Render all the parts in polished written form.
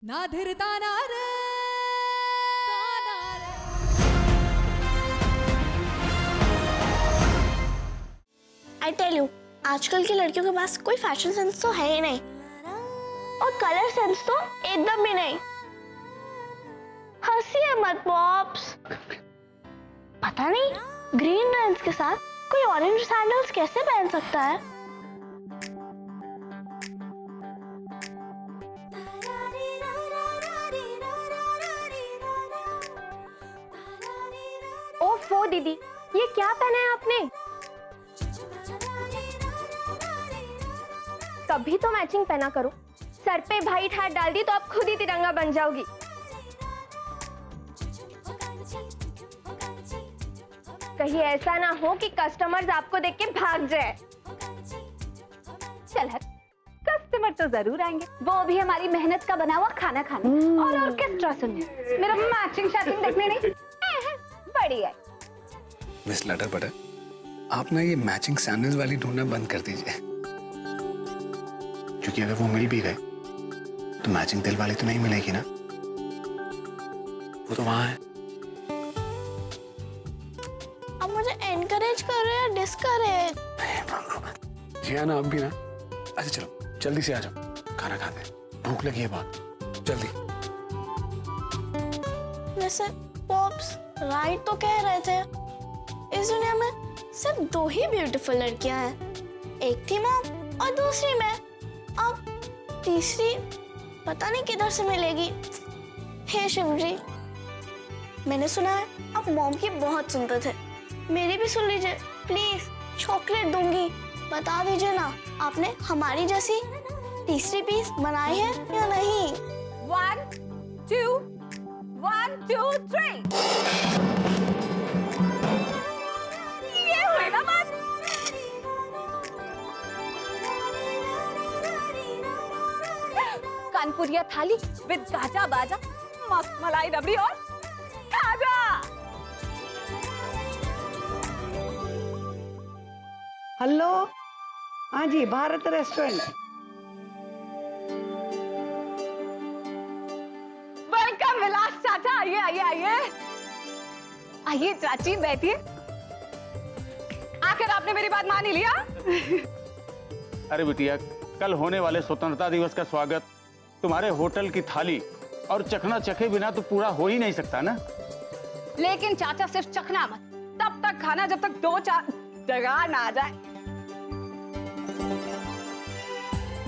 ना धीरता ना रे आई टेल यू, आजकल की लड़कियों के पास कोई फैशन सेंस तो है ही नहीं, और कलर सेंस तो एकदम भी नहीं। हंसिए मत पॉप्स। पता नहीं ग्रीन लेंस के साथ कोई ऑरेंज सैंडल्स कैसे पहन सकता है। ओफो दीदी, ये क्या पहना है आपने? कभी तो मैचिंग पहना करो। सर पे व्हाइट हैट डाल दी तो आप खुद ही तिरंगा बन जाओगी। कहीं ऐसा ना हो कि कस्टमर्स आपको देख के भाग जाए। चल हट, कस्टमर तो जरूर आएंगे, वो भी हमारी मेहनत का बना हुआ खाना खाने और ऑर्केस्ट्रा सुनने, मेरा मैचिंग शैचिंग देखने नहीं। बढ़िया। मिस लटर बटर, आप ना ये मैचिंग सैंडल्स वाली ढूंढना बंद कर दीजिए, क्योंकि अगर वो मिल भी गए तो मैचिंग दिल वाली तो नहीं मिलेगी ना, वो तो वहां है। अब मुझे एनकरेज कर रहे हैं डिस्करेज? जी ना, आप भी ना। अच्छा चलो जल्दी से आ जाओ, खाना खाते हैं, भूख लगी है बहुत, जल्दी। वैसे पॉप्स राइट तो कह रहे थे, इस दुनिया में सिर्फ दो ही ब्यूटीफुल लड़कियां हैं, एक थी मॉम और दूसरी मैं। अब तीसरी पता नहीं किधर से मिलेगी। हे शिव जी, मैंने सुना है आप मॉम की बहुत सुनते थे, मेरी भी सुन लीजिए प्लीज। चॉकलेट दूंगी, बता दीजिए ना आपने हमारी जैसी तीसरी पीस बनाई है या नहीं। 1 2 1 2 3 ये हुई ना बात। कानपुरिया थाली विद गाजा बाजा, मस्त मलाई रबड़ी और खाजा। हेलो, हाँ जी, भारत रेस्टोरेंट। वेलकम विलास चाचा, आइए आइए आइए आइए चाची बैठिए। आखिर आपने मेरी बात मान ही लिया। अरे बिटिया, कल होने वाले स्वतंत्रता दिवस का स्वागत तुम्हारे होटल की थाली और चखना चखे बिना तो पूरा हो ही नहीं सकता ना। लेकिन चाचा सिर्फ चखना मत, तब तक खाना जब तक 2-4 जगह ना आ जाए।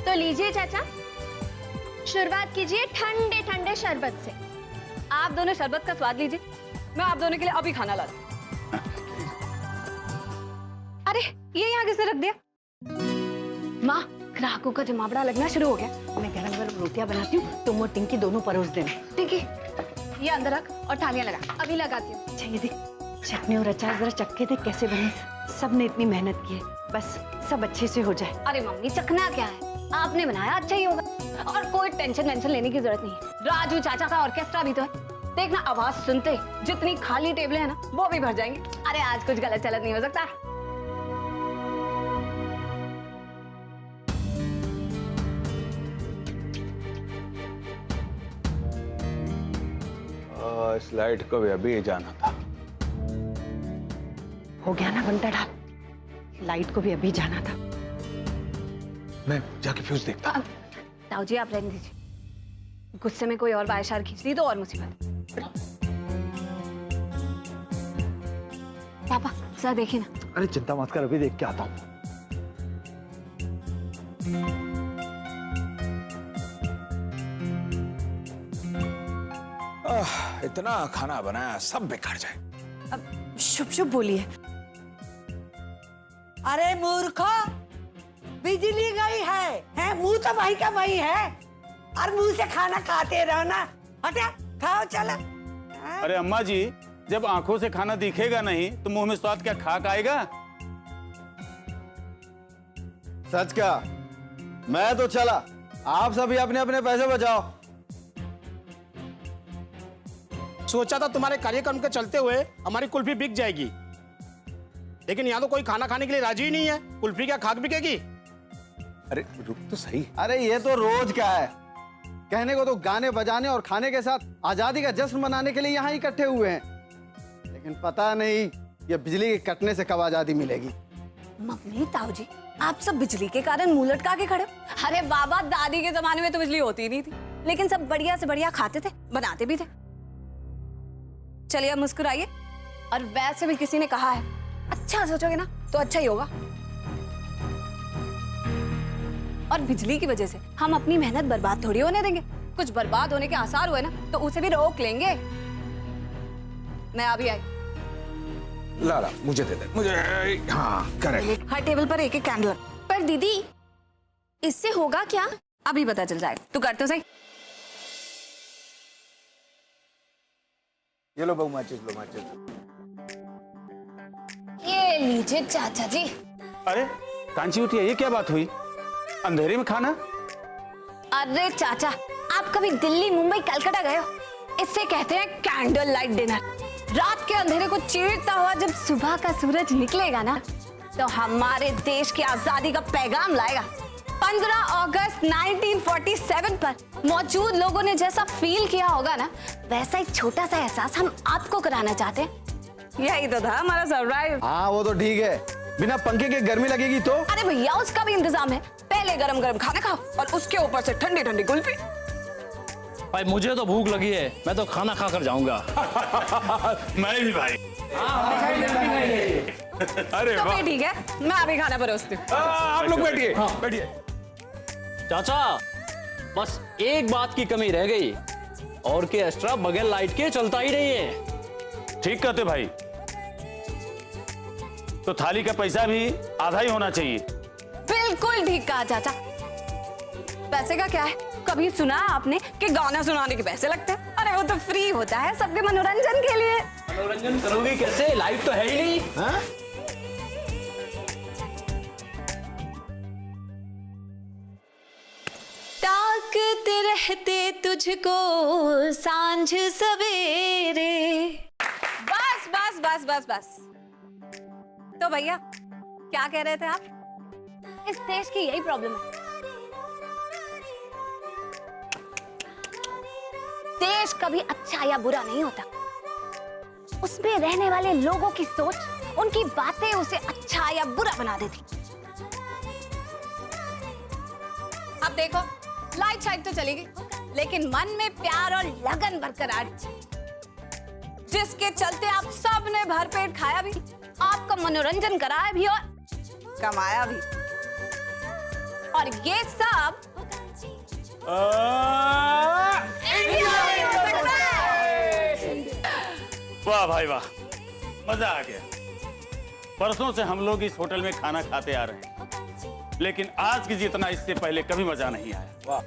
तो लीजिए चाचा, शुरुआत कीजिए ठंडे ठंडे शरबत से। आप दोनों शरबत का स्वाद लीजिए, मैं आप दोनों के लिए अभी खाना ला दूं। अरे ये यहाँ किसने रख दिया? माँ, ग्राहकों का जमावड़ा लगना शुरू हो गया। मैं गरम गरम रोटियां बनाती हूँ, तुम और टिंकी दोनों परोस देना। ठीक है, ये अंदर रख और थालियां लगा, अभी लगाती हूँ। अच्छा ये देख, चटनी और अचार जरा चख के देख कैसे बने। सबने इतनी मेहनत की है, बस सब अच्छे से हो जाए। अरे मम्मी, चखना क्या है, आपने बनाया अच्छा ही होगा, और कोई टेंशन लेने की जरूरत नहीं है। राजू चाचा का ऑर्केस्ट्रा भी तो है, देखना आवाज सुनते जितनी खाली टेबलें हैं ना वो भी भर जाएंगी। अरे आज कुछ गलत चलत नहीं हो सकता। इस लाइट को भी अभी जाना था। हो गया ना बंटा ढाल, लाइट को भी अभी जाना था। मैं जाके फ्यूज देखता। ताऊ जी आप रहने दीजिए, गुस्से में कोई और वायशार खींच ली तो और मुसीबत। पापा सर देखिए ना। अरे चिंता मत कर, अभी देख के आता हूँ। इतना खाना बनाया सब बेकार जाए। अब शुभ शुभ बोलिए। अरे मूर्खो, बिजली गई है मुंह तो भाई का भाई है, और मुंह से खाना खाते रहो ना। हटा, खाओ चलो। अरे अम्मा जी, जब आंखों से खाना दिखेगा नहीं तो मुंह में स्वाद क्या खाक आएगा? सच क्या, मैं तो चला, आप सभी अपने अपने पैसे बचाओ। सोचा था तुम्हारे कार्यक्रम के चलते हुए हमारी कुल्फी बिक जाएगी, लेकिन यहाँ तो कोई खाना खाने के लिए राजी ही नहीं है। कुल्फी क्या खाक बिकेगी? अरे रुक तो सही। अरे ये तो रोज का है, कहने को तो गाने बजाने और खाने के साथ आजादी का जश्न मनाने के लिए यहाँ इकट्ठे हुए हैं, लेकिन पता नहीं ये बिजली के कटने से कब आजादी मिलेगी। मम्मी ताऊ जी, आप सब बिजली के कारण मुंह लटका के खड़े हो। अरे बाबा, दादी के जमाने में तो बिजली होती ही नहीं थी, लेकिन सब बढ़िया से बढ़िया खाते थे, बनाते भी थे। चलिए अब मुस्कुराइए। और वैसे भी किसी ने कहा है, अच्छा सोचोगे ना तो अच्छा ही होगा। और बिजली की वजह से हम अपनी मेहनत बर्बाद थोड़ी होने देंगे। कुछ बर्बाद होने के आसार हुए ना तो उसे भी रोक लेंगे। मैं अभी आई। ला मुझे दे दे, मुझे। हाँ करेक्ट। हर टेबल पर एक एक कैंडल। पर दीदी, इससे होगा क्या? अभी पता चल जाएगा, तू कर तो सही। ये लो बहू माचिस, लो माचिस। ये लीजिए चाचा जी। अरे कांची बिटिया, ये क्या बात हुई? अंधेरे में खाना? अरे चाचा, आप कभी दिल्ली, मुंबई, कलकत्ता गए हो? इससे कहते हैं कैंडल लाइट डिनर। रात के अंधेरे को चीरता हुआ जब सुबह का सूरज निकलेगा ना, तो हमारे देश की आजादी का पैगाम लाएगा। 15 अगस्त 1947 पर मौजूद लोगों ने जैसा फील किया होगा ना, वैसा एक छोटा सा एहसास हम आपको कराना चाहते हैं। यही तो था हमारा सरप्राइज। हाँ वो तो ठीक है, बिना पंखे के गर्मी लगेगी तो। अरे भैया, उसका भी इंतजाम है। पहले गरम गरम खाना खाओ और उसके ऊपर से ठंडी ठंडी कुल्फी। भाई मुझे तो भूख लगी है, मैं तो खाना खाकर जाऊंगा। मैं भी भाई। अरे तो वाह। फिर ठीक है, मैं अभी खाना परोसती हूँ। आप लोग बैठिए, बैठिए। चाचा, बस एक बात की कमी रह गई, ऑर्केस्ट्रा बगैर लाइट के चलता ही नहीं है। ठीक कहते भाई, तो थाली का पैसा भी आधा ही होना चाहिए। बिल्कुल ठीक कहा चाचा। पैसे का क्या है? कभी सुना आपने कि गाना सुनाने के पैसे लगते हैं? अरे वो तो फ्री होता है सबके मनोरंजन के लिए। मनोरंजन करोगी कैसे? लाइट तो है ही नहीं। हाँ? ताकते रहते तुझको सांझ सवेरे। बस बस बस बस बस। तो भैया, क्या कह रहे थे आप? इस देश की यही प्रॉब्लम है। देश कभी अच्छा या बुरा नहीं होता, उसमें रहने वाले लोगों की सोच, उनकी बातें उसे अच्छा या बुरा बना देती। अब देखो, लाइट शाइट तो चली गई, लेकिन मन में प्यार और लगन बरकरार, जिसके चलते आप सब ने भरपेट खाया भी, आपका मनोरंजन कराया भी और कमाया भी। और ये सब वाह भाई वाह, मजा आ गया। परसों से हम लोग इस होटल में खाना खाते आ रहे हैं, लेकिन आज की जितना इससे पहले कभी मजा नहीं आया। वाह।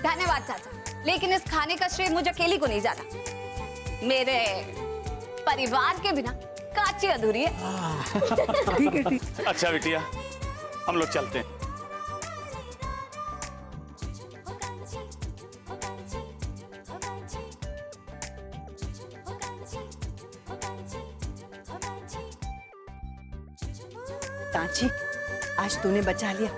धन्यवाद चाचा, लेकिन इस खाने का श्रेय मुझे अकेली को नहीं जाता। मेरे परिवार के बिना काची अधूरी है। ठीक है, ठीक। अच्छा बिटिया, हम लोग चलते हैं। कांची, आज तूने बचा लिया,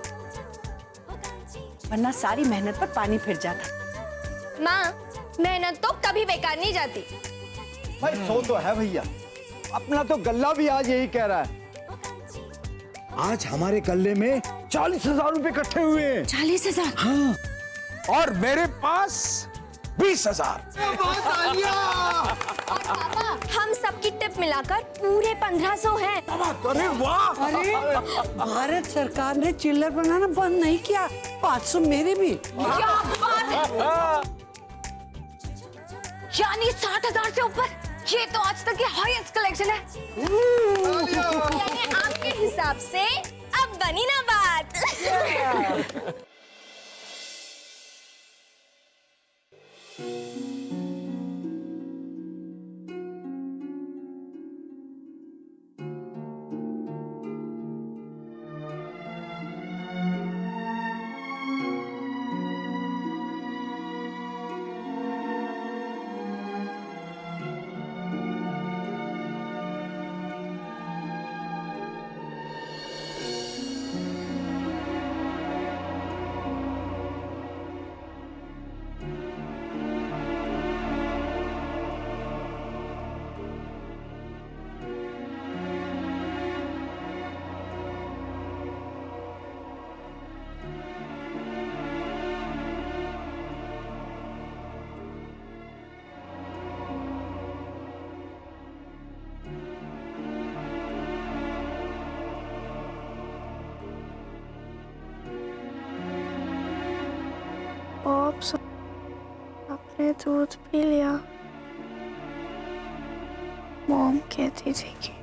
वरना सारी मेहनत पर पानी फिर जाता। माँ, मेहनत तो कभी बेकार नहीं जाती। भाई सो तो है भैया, अपना तो गल्ला भी आज यही कह रहा है। आज हमारे गल्ले में 40,000 रुपए इकट्ठे हुए हैं। 40,000? हाँ, और मेरे पास 20,000। हम सबकी टिप मिलाकर पूरे 1500 हैं। अरे वाह। अरे भारत सरकार ने चिल्लर बनाना बंद नहीं किया, 500 मेरे भी। क्या बात है! यानी 60,000 से ऊपर, ये तो आज तक की हाईएस्ट कलेक्शन है। यानी आपके हिसाब से अब बनी ना बात। आपने दूध पी लिया। मॉम कहती थी कि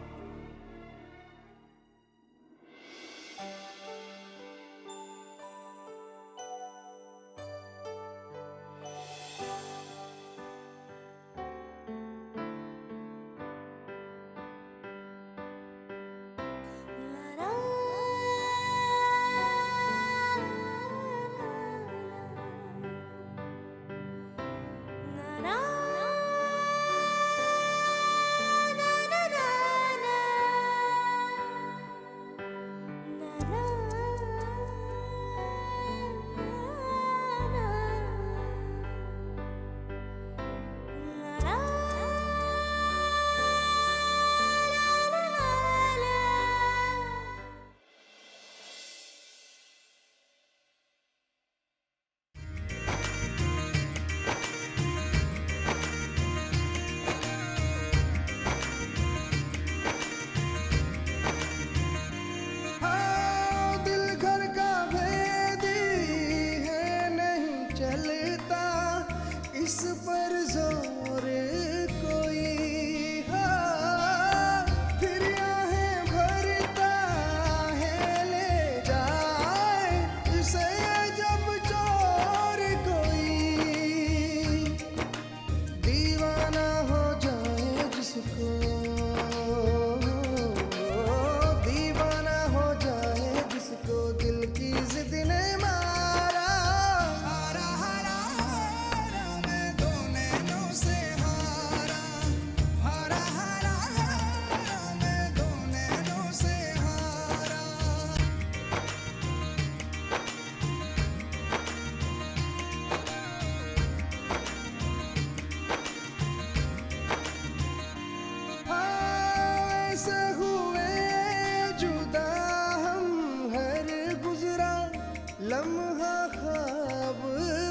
लम्हा ख्वाब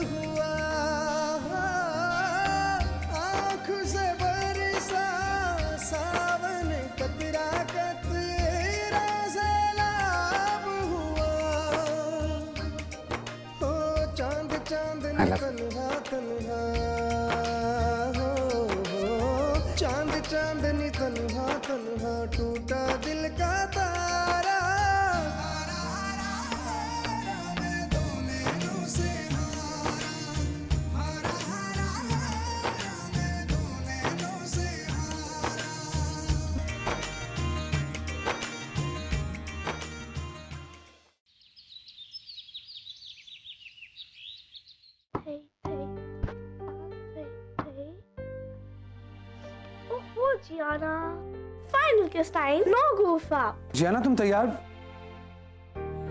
हुआ, आँख से बरसा सावन कतरा कतरा सैलाब हुआ। हो चांद चांदनी तन्हा तन्हा, हो चांद चांदनी तन्हा तन्हा, टूटा दिल का तारा। जियाना, फाइनल किस time, no goof up। Ziana तुम तैयार?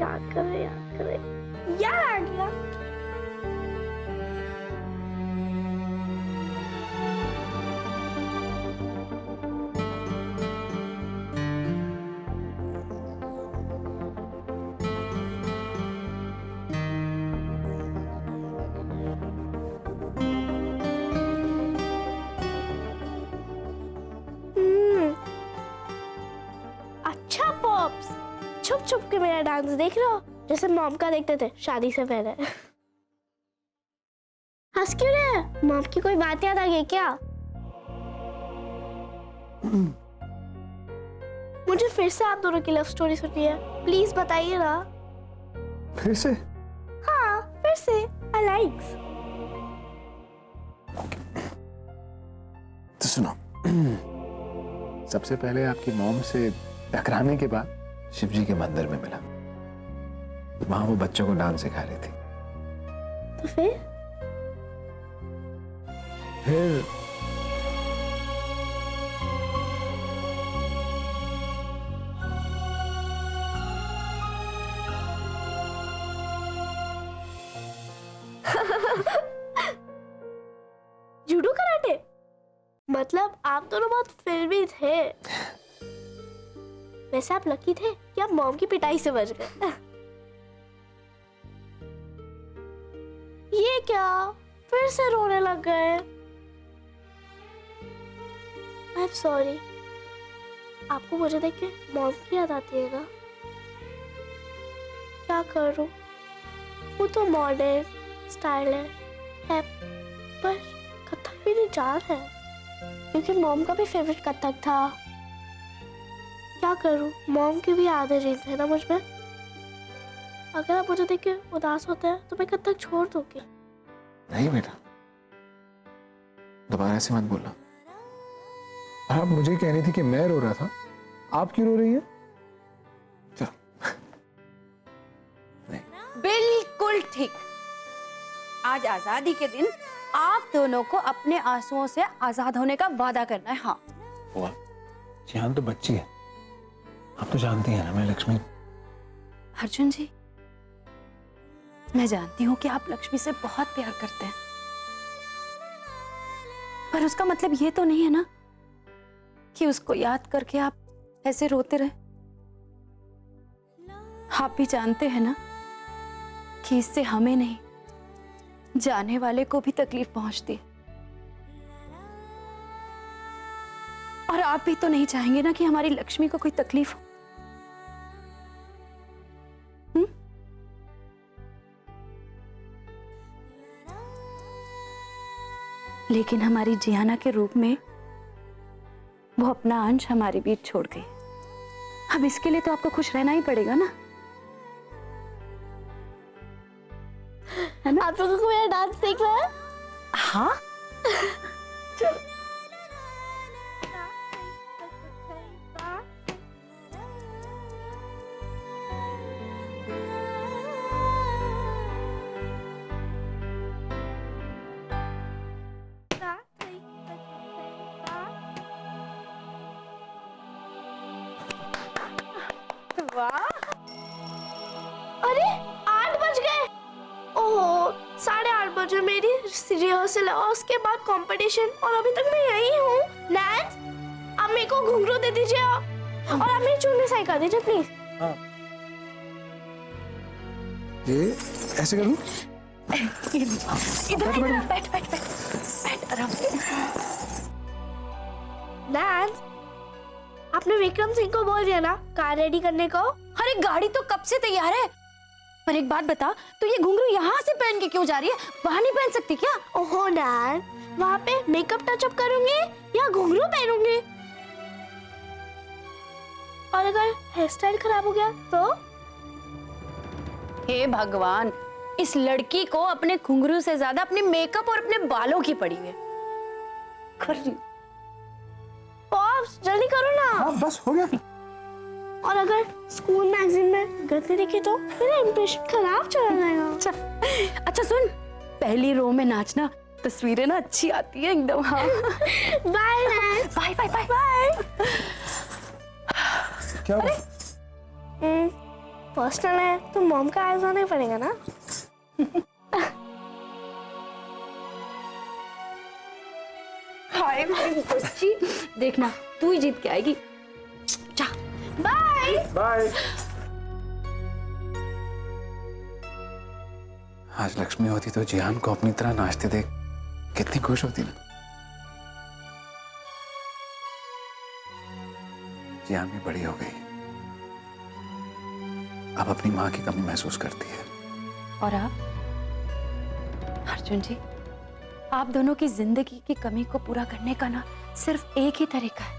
याद करे याद आ गया। अच्छा पॉप्स, छुप छुप के मेरा डांस देख रहे हो, जैसे मॉम का देखते थे शादी से पहले। हंस क्यों रहे हैं? मॉम की कोई बात याद आ गई क्या? मुझे फिर से आप दोनों की लव स्टोरी सुननी है, प्लीज बताइए ना। फिर से? हाँ फिर से, आई लाइक्स। तो सुनो, सबसे पहले आपकी मॉम से टकराने के बाद शिवजी के मंदिर में मिला, वहां वो बच्चों को डांस सिखा रही थी। तो फिर जूडो कराटे, मतलब आप दोनों बहुत फिल्मी थे। वैसे आप लकी थे कि आप मॉम की पिटाई से बच गए। ये क्या, फिर से रोने लग गए? I am sorry. आपको मुझे देख के मॉम की याद आती है ना? क्या करूं, वो तो मॉडर्न स्टाइलिश है, पर कथक मेरी जान है, क्योंकि मॉम का भी फेवरेट कथक था। क्या करूं, मॉम की भी आदत जीत है ना मुझ में। अगर आप मुझे देख के उदास होते हैं तो मैं कथक छोड़ दूंगी। नहीं बेटा, दोबारा ऐसे मत बोलना। और आप मुझे कह रही थी कि मैं रो रहा था, आप क्यों रो रही हैं? चलो। बिल्कुल ठीक। आज आजादी के दिन आप दोनों को अपने आंसुओं से आजाद होने का वादा करना है। हाँ बुआ, जिहान तो बच्ची है, आप तो जानती हैं ना मैं लक्ष्मी। अर्जुन जी, मैं जानती हूँ कि आप लक्ष्मी से बहुत प्यार करते हैं, पर उसका मतलब ये तो नहीं है ना कि उसको याद करके आप ऐसे रोते रहे। आप भी जानते हैं ना कि इससे हमें नहीं, जाने वाले को भी तकलीफ पहुंचती है। और आप भी तो नहीं चाहेंगे ना कि हमारी लक्ष्मी को कोई तकलीफ हो। लेकिन हमारी जियाना के रूप में वो अपना अंश हमारे बीच छोड़ गई। अब इसके लिए तो आपको खुश रहना ही पड़ेगा ना, है ना? आप लोगों को मेरा डांस देखना है? हाँ अरे 8 बज गए। ओहो, 8:30 बजे मेरी रिहर्सल है और उसके बाद कंपटीशन, और अभी तक मैं यही हूँ। नैन्स, आप मेरे को घुंघरू दे दीजिए और आप मेरी चुन्नी सही कर दीजिए प्लीज। हाँ। ये ऐसे करूँ? इधर बैठ आराम से। नैन्स, आपने विक्रम सिंह को बोल दिया ना कार रेडी करने को? अरे गाड़ी तो कब से तैयार है। पर एक बात बता, तू ये घुंघरू यहाँ से पहन के क्यों जा रही है? वहाँ नहीं पहन सकती क्या? ओहो नैन, वहाँ पे मेकअप टचअप करूंगी या घुंघरू पहनूंगी? और अगर हेयर स्टाइल खराब हो गया तो? हे भगवान, इस लड़की को अपने घुंघरू से ज्यादा अपने मेकअप और अपने बालों की पड़ी है। कर रही हूँ। पॉप्स, जल्दी करो ना। हाँ बस हो गया। और अगर स्कूल मैगजीन में गंदे दिखे तो मेरा इंप्रेशन खराब चला जाएगा। अच्छा सुन, पहली रो में नाचना, तस्वीरें ना अच्छी आती है एकदम। हाँ बाय नैन। Bye bye bye bye. क्या हुआ? पर्सनल है तो मॉम का आइज आना ही पड़ेगा ना। हाय मेरी बच्ची, देखना तू ही जीत के आएगी। जा बाय बाय। आज लक्ष्मी होती तो जिहान को अपनी तरह नाचते देख कितनी खुश होती ना। जिहान भी बड़ी हो गई, अब अपनी माँ की कमी महसूस करती है। और आप अर्जुन जी, आप दोनों की जिंदगी की कमी को पूरा करने का ना सिर्फ एक ही तरीका है,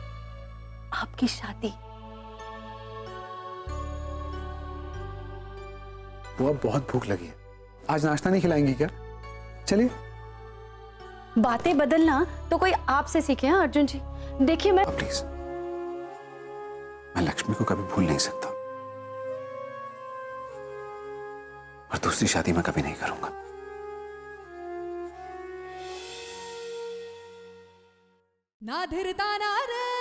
आपकी शादी। वो अब बहुत भूख लगी है, आज नाश्ता नहीं खिलाएंगी क्या? चलिए। बातें बदलना तो कोई आपसे सीखे। हैं अर्जुन जी, देखिए मैं प्लीज, मैं लक्ष्मी को कभी भूल नहीं सकता और दूसरी शादी मैं कभी नहीं करूंगा। ना धीरता ना रे